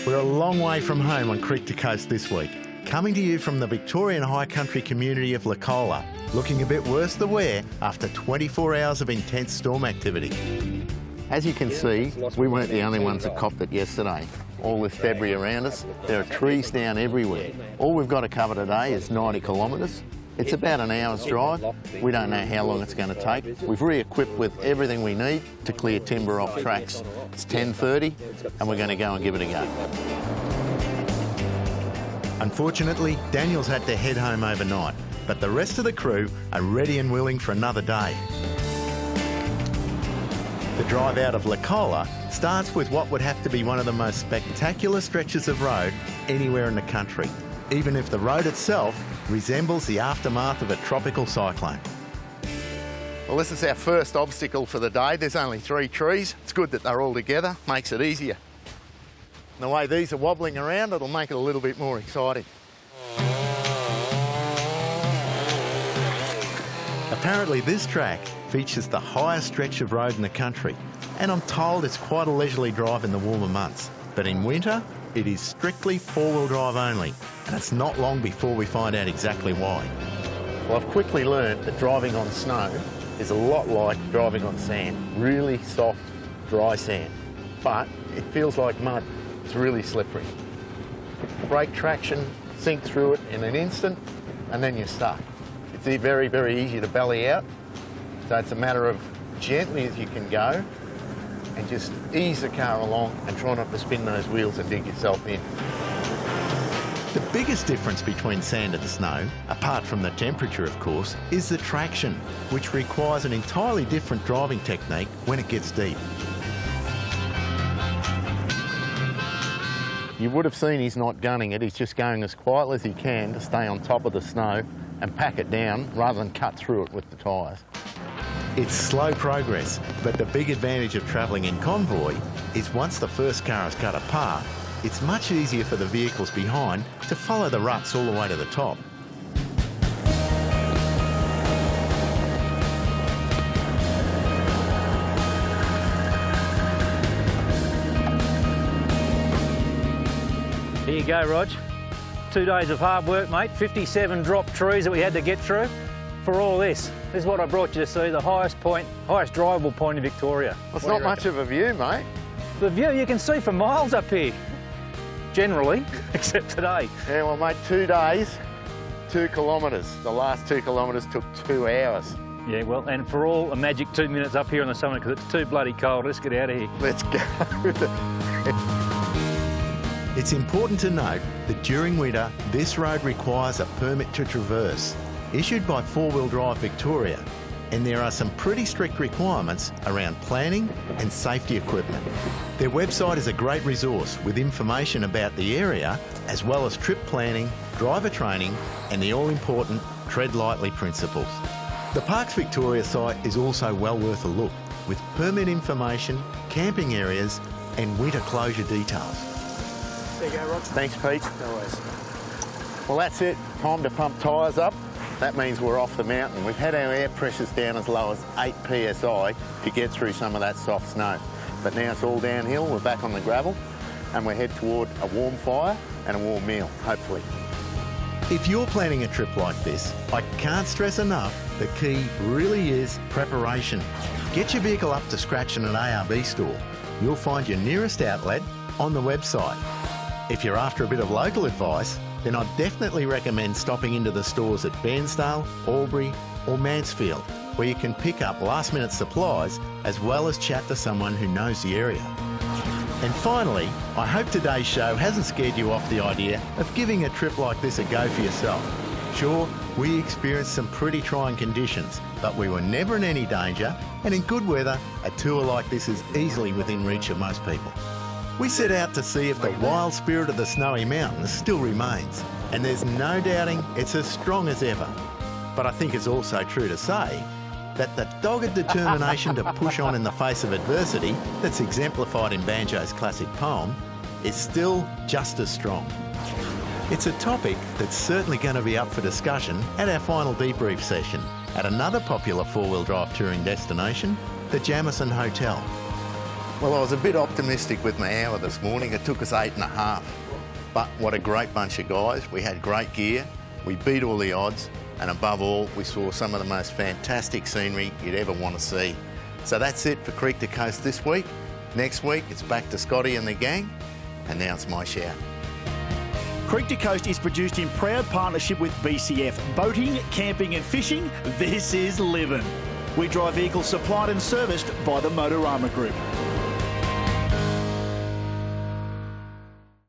We're a long way from home on Creek to Coast this week, coming to you from the Victorian high country community of Lacolla, looking a bit worse the wear after 24 hours of intense storm activity. As you can see, we weren't the only ones that copped it yesterday. All this debris around us, there are trees down everywhere. All we've got to cover today is 90 kilometres. It's about an hour's drive. We don't know how long it's going to take. We've re-equipped with everything we need to clear timber off tracks. It's 10:30 and we're going to go and give it a go. Unfortunately, Daniel's had to head home overnight, but the rest of the crew are ready and willing for another day. The drive out of Lacolla starts with what would have to be one of the most spectacular stretches of road anywhere in the country, even if the road itself resembles the aftermath of a tropical cyclone. Well, this is our first obstacle for the day. There's only 3 trees. It's good that they're all together, makes it easier. And the way these are wobbling around, it'll make it a little bit more exciting. Apparently this track features the highest stretch of road in the country, and I'm told it's quite a leisurely drive in the warmer months. But in winter, it is strictly 4-wheel drive only, and it's not long before we find out exactly why. Well, I've quickly learned that driving on snow is a lot like driving on sand, really soft, dry sand. But it feels like mud. It's really slippery. Brake traction, sink through it in an instant, and then you're stuck. It's very, very easy to belly out, so it's a matter of gently as you can go and just ease the car along and try not to spin those wheels and dig yourself in. The biggest difference between sand and snow, apart from the temperature of course, is the traction, which requires an entirely different driving technique when it gets deep. You would have seen he's not gunning it, he's just going as quietly as he can to stay on top of the snow and pack it down rather than cut through it with the tyres. It's slow progress, but the big advantage of travelling in convoy is once the first car has cut a path, it's much easier for the vehicles behind to follow the ruts all the way to the top. Here you go, Rog. 2 days of hard work, mate. 57 dropped trees that we had to get through for all this. This is what I brought you to see, the highest drivable point in Victoria. Well, it's not much of a view, mate. The view you can see for miles up here. Generally, except today. Yeah, well, mate, 2 days, 2 kilometres. The last 2 kilometres took 2 hours. Yeah, well, and for all a magic 2 minutes up here on the summit because it's too bloody cold. Let's get out of here. Let's go. It's important to note that during winter, this road requires a permit to traverse, issued by 4-Wheel Drive Victoria, and there are some pretty strict requirements around planning and safety equipment. Their website is a great resource with information about the area, as well as trip planning, driver training, and the all-important tread lightly principles. The Parks Victoria site is also well worth a look, with permit information, camping areas, and winter closure details. There you go, Rog. Thanks, Pete. No worries. Well, that's it. Time to pump tyres up. That means we're off the mountain. We've had our air pressures down as low as 8 psi to get through some of that soft snow. But now it's all downhill. We're back on the gravel and we head toward a warm fire and a warm meal, hopefully. If you're planning a trip like this, I can't stress enough, the key really is preparation. Get your vehicle up to scratch in an ARB store. You'll find your nearest outlet on the website. If you're after a bit of local advice, then I'd definitely recommend stopping into the stores at Bairnsdale, Albury or Mansfield, where you can pick up last-minute supplies as well as chat to someone who knows the area. And finally, I hope today's show hasn't scared you off the idea of giving a trip like this a go for yourself. Sure, we experienced some pretty trying conditions, but we were never in any danger, and in good weather, a tour like this is easily within reach of most people. We set out to see if the wild spirit of the Snowy Mountains still remains, and there's no doubting it's as strong as ever. But I think it's also true to say that the dogged determination to push on in the face of adversity that's exemplified in Banjo's classic poem is still just as strong. It's a topic that's certainly going to be up for discussion at our final debrief session at another popular 4-wheel drive touring destination, the Jamison Hotel. Well, I was a bit optimistic with my hour this morning. It took us 8.5. But what a great bunch of guys. We had great gear, we beat all the odds, and above all, we saw some of the most fantastic scenery you'd ever want to see. So that's it for Creek to Coast this week. Next week, it's back to Scotty and the gang, and now it's my shout. Creek to Coast is produced in proud partnership with BCF. Boating, camping and fishing, this is living. We drive vehicles supplied and serviced by the Motorama Group.